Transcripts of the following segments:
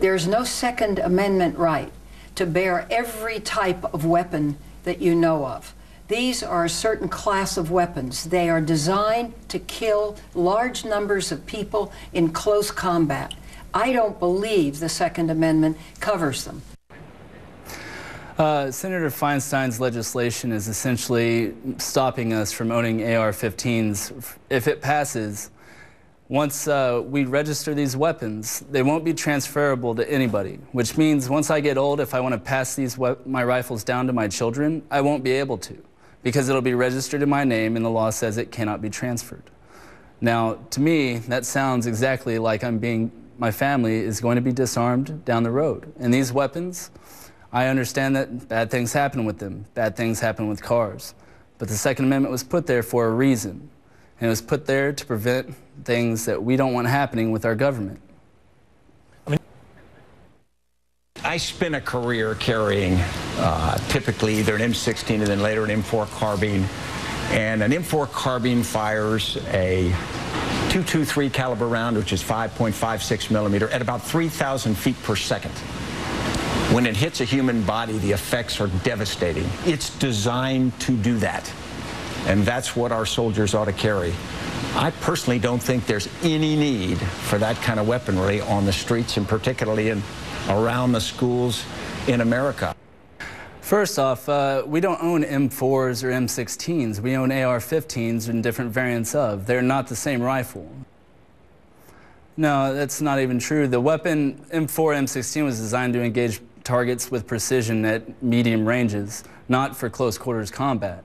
There's no Second Amendment right to bear every type of weapon that you know of. These are a certain class of weapons. They are designed to kill large numbers of people in close combat. I don't believe the Second Amendment covers them. Senator Feinstein's legislation is essentially stopping us from owning AR-15s. If it passes, once we register these weapons, they won't be transferable to anybody, which means once I get old, if I want to pass my rifles down to my children, I won't be able to, because it'll be registered in my name and the law says it cannot be transferred. Now, to me, that sounds exactly like my family is going to be disarmed down the road. And these weapons, I understand that bad things happen with them, bad things happen with cars. But the Second Amendment was put there for a reason. And it was put there to prevent things that we don't want happening with our government. I spent a career carrying typically either an M16 and then later an M4 carbine. And an M4 carbine fires a .223 caliber round, which is 5.56 millimeter, at about 3,000 feet per second. When it hits a human body, the effects are devastating. It's designed to do that. And that's what our soldiers ought to carry. I personally don't think there's any need for that kind of weaponry on the streets, and particularly around the schools in America. First off, we don't own M4s or M16s. We own AR-15s and different variants of. They're not the same rifle. No, that's not even true. The weapon M4 M16 was designed to engage targets with precision at medium ranges, not for close quarters combat.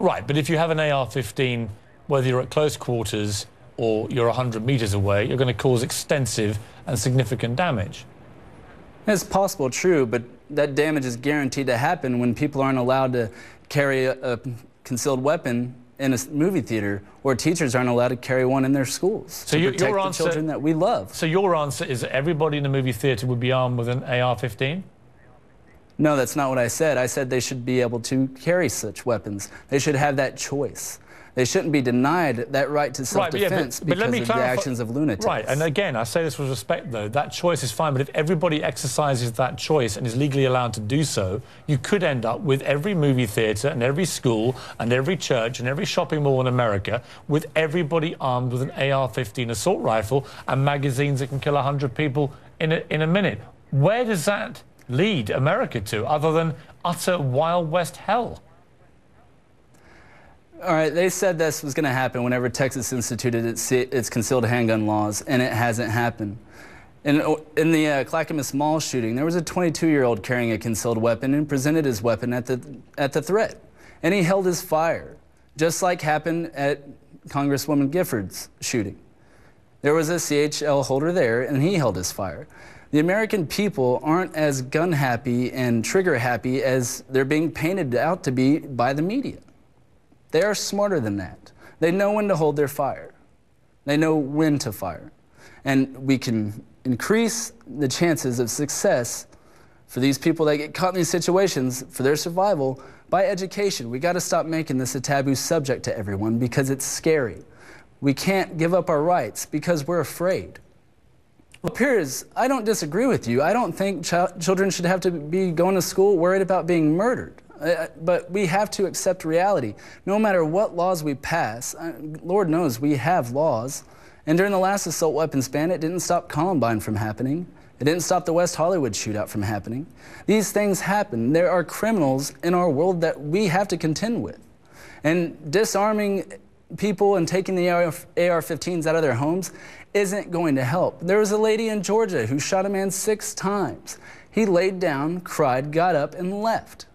Right, but if you have an AR-15, whether you're at close quarters or you're 100 meters away, you're going to cause extensive and significant damage. It's possible, true, but that damage is guaranteed to happen when people aren't allowed to carry a concealed weapon in a movie theater, or teachers aren't allowed to carry one in their schools to protect the children that we love. So your answer is that everybody in the movie theater would be armed with an AR-15? No, that's not what I said. I said they should be able to carry such weapons. They should have that choice. They shouldn't be denied that right to self-defense because of the actions of lunatics. Right, and again, I say this with respect, though. That choice is fine, but if everybody exercises that choice and is legally allowed to do so, you could end up with every movie theatre and every school and every church and every shopping mall in America with everybody armed with an AR-15 assault rifle and magazines that can kill 100 people in a minute. Where does that lead America to, other than utter Wild West hell? All right, they said this was going to happen whenever Texas instituted its concealed handgun laws, and it hasn't happened. In the Clackamas Mall shooting, there was a 22-year-old carrying a concealed weapon and presented his weapon at the threat, and he held his fire, just like happened at Congresswoman Gifford's shooting. There was a CHL holder there, and he held his fire. The American people aren't as gun-happy and trigger-happy as they're being painted out to be by the media. They are smarter than that. They know when to hold their fire. They know when to fire. And we can increase the chances of success for these people that get caught in these situations for their survival by education. We got to stop making this a taboo subject to everyone because it's scary. We can't give up our rights because we're afraid. Well, Piers, I don't disagree with you. I don't think children should have to be going to school worried about being murdered. But we have to accept reality. No matter what laws we pass, Lord knows we have laws. And during the last assault weapons ban, it didn't stop Columbine from happening. It didn't stop the West Hollywood shootout from happening. These things happen. There are criminals in our world that we have to contend with. And disarming people and taking the AR-15s out of their homes isn't going to help. There was a lady in Georgia who shot a man 6 times. He laid down, cried, got up, and left.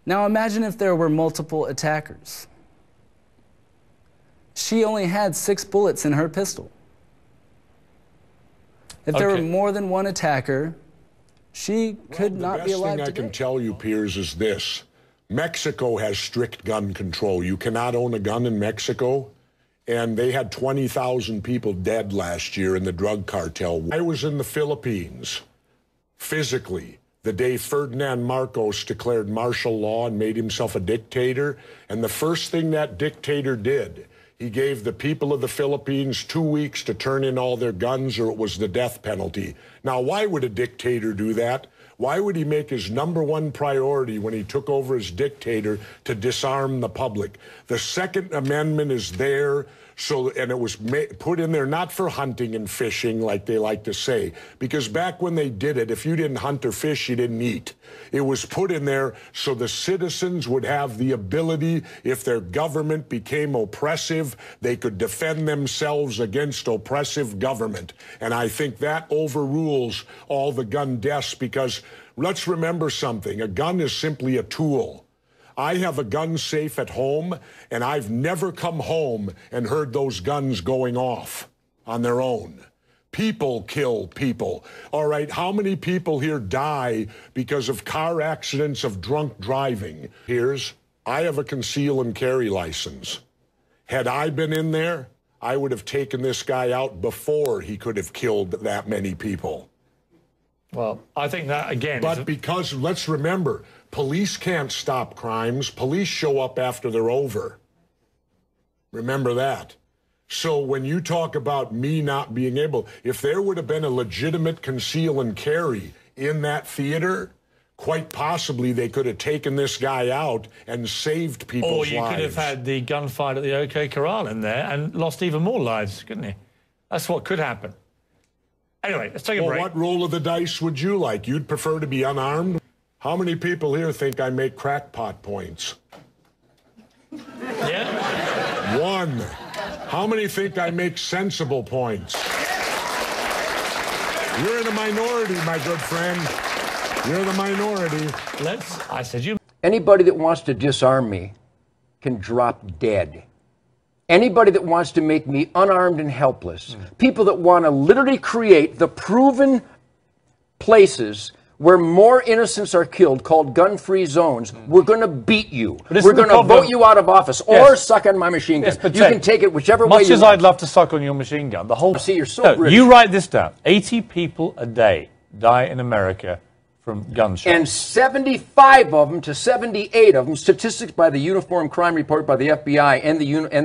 Now imagine if there were multiple attackers. She only had 6 bullets in her pistol. If there were more than one attacker, she could not be alive today. The best thing I can tell you, Piers, is this. Mexico has strict gun control. You cannot own a gun in Mexico, and they had 20,000 people dead last year in the drug cartel. I was in the Philippines, physically, the day Ferdinand Marcos declared martial law and made himself a dictator, and the first thing that dictator did, He gave the people of the Philippines 2 weeks to turn in all their guns or it was the death penalty. Now, why would a dictator do that? Why would he make his #1 priority when he took over as dictator to disarm the public? The Second Amendment is there, and it was put in there not for hunting and fishing like they like to say, because back when they did it, if you didn't hunt or fish, you didn't eat. It was put in there so the citizens would have the ability, if their government became oppressive, they could defend themselves against oppressive government. And I think that overrules all the gun deaths, because let's remember something. A gun is simply a tool. I have a gun safe at home, and I've never come home and heard those guns going off on their own. People kill people. All right, how many people here die because of car accidents of drunk driving? I have a conceal and carry license. Had I been in there, I would have taken this guy out before he could have killed that many people. Well, I think that, again... But because, let's remember, police can't stop crimes. Police show up after they're over. Remember that. So when you talk about me not being able, if there would have been a legitimate conceal and carry in that theater, quite possibly they could have taken this guy out and saved people's lives. Or you could have had the gunfight at the OK Corral in there and lost even more lives, couldn't you? That's what could happen. Anyway, let's take a break. What roll of the dice would you like? You'd prefer to be unarmed? How many people here think I make crackpot points? Yeah. 1. How many think I make sensible points? You're in a minority, my good friend. You're in the minority. Anybody that wants to disarm me can drop dead. Anybody that wants to make me unarmed and helpless, people that want to literally create the proven places where more innocents are killed, called gun-free zones, we're going to beat you. We're going to vote you out of office, or suck on my machine gun. You can take it whichever way you want. Much as I'd love to suck on your machine gun, the whole... See, you're so British. You write this down. 80 people a day die in America from gunshots. And 75 of them to 78 of them, statistics by the Uniform Crime Report by the FBI and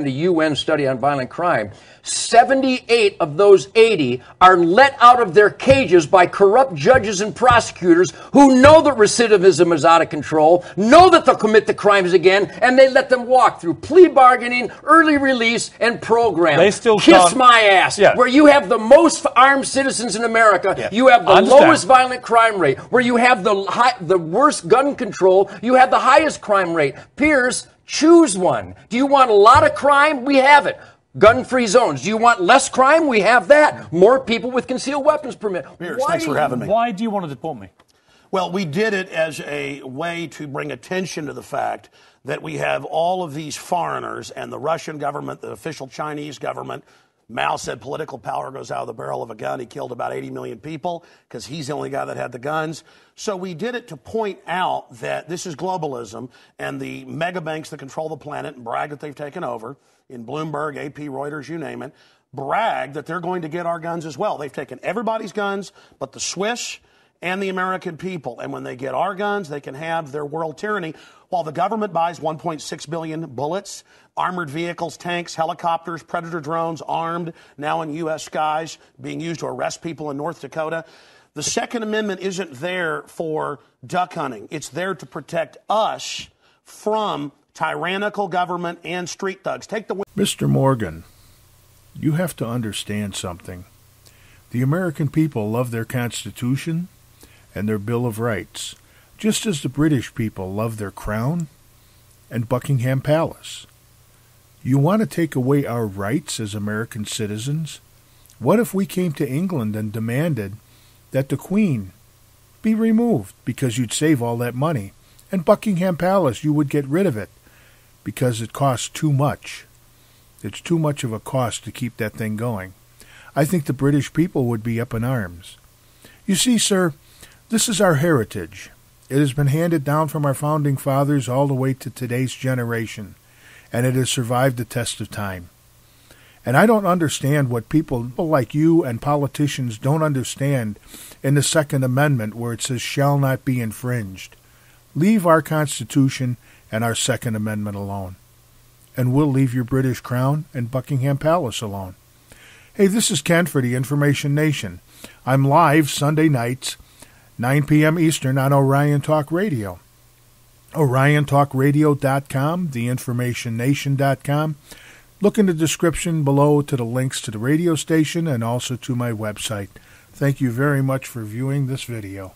the UN study on violent crime, 78 of those 80 are let out of their cages by corrupt judges and prosecutors who know that recidivism is out of control, know that they'll commit the crimes again, and they let them walk through plea bargaining, early release, and program. They still Kiss my ass. Yeah. Where you have the most armed citizens in America, you have the lowest violent crime rate. Where you have the worst gun control, you have the highest crime rate. Piers, choose one. Do you want a lot of crime? We have it. Gun-free zones. Do you want less crime? We have that. More people with concealed weapons permit. Piers, thanks for having me. Why do you want to deport me? Well, we did it as a way to bring attention to the fact that we have all of these foreigners and the Russian government, the official Chinese government. Mao said political power goes out of the barrel of a gun. He killed about 80 million people because he's the only guy that had the guns. So we did it to point out that this is globalism, and the mega banks that control the planet and brag that they've taken over, in Bloomberg, AP, Reuters, you name it, brag that they're going to get our guns as well. They've taken everybody's guns but the Swiss and the American people. And when they get our guns, they can have their world tyranny. While the government buys 1.6 billion bullets, armored vehicles, tanks, helicopters, Predator drones, armed, now in U.S. skies, being used to arrest people in North Dakota. The Second Amendment isn't there for duck hunting. It's there to protect us from tyrannical government and street thugs. Mr. Morgan, you have to understand something. The American people love their Constitution and their Bill of Rights, just as the British people love their crown and Buckingham Palace. You want to take away our rights as American citizens? What if we came to England and demanded that the Queen be removed because you'd save all that money, and Buckingham Palace, you would get rid of it because it costs too much. It's too much of a cost to keep that thing going. I think the British people would be up in arms. You see, sir, this is our heritage. It has been handed down from our founding fathers all the way to today's generation, and it has survived the test of time. And I don't understand what people like you and politicians don't understand in the Second Amendment, where it says shall not be infringed. Leave our Constitution and our Second Amendment alone. and we'll leave your British Crown and Buckingham Palace alone. Hey, this is Ken for the Information Nation. I'm live Sunday nights, 9 p.m. Eastern on Orion Talk Radio. OrionTalkRadio.com, theinformationnation.com. Look in the description below to the links to the radio station and also to my website. Thank you very much for viewing this video.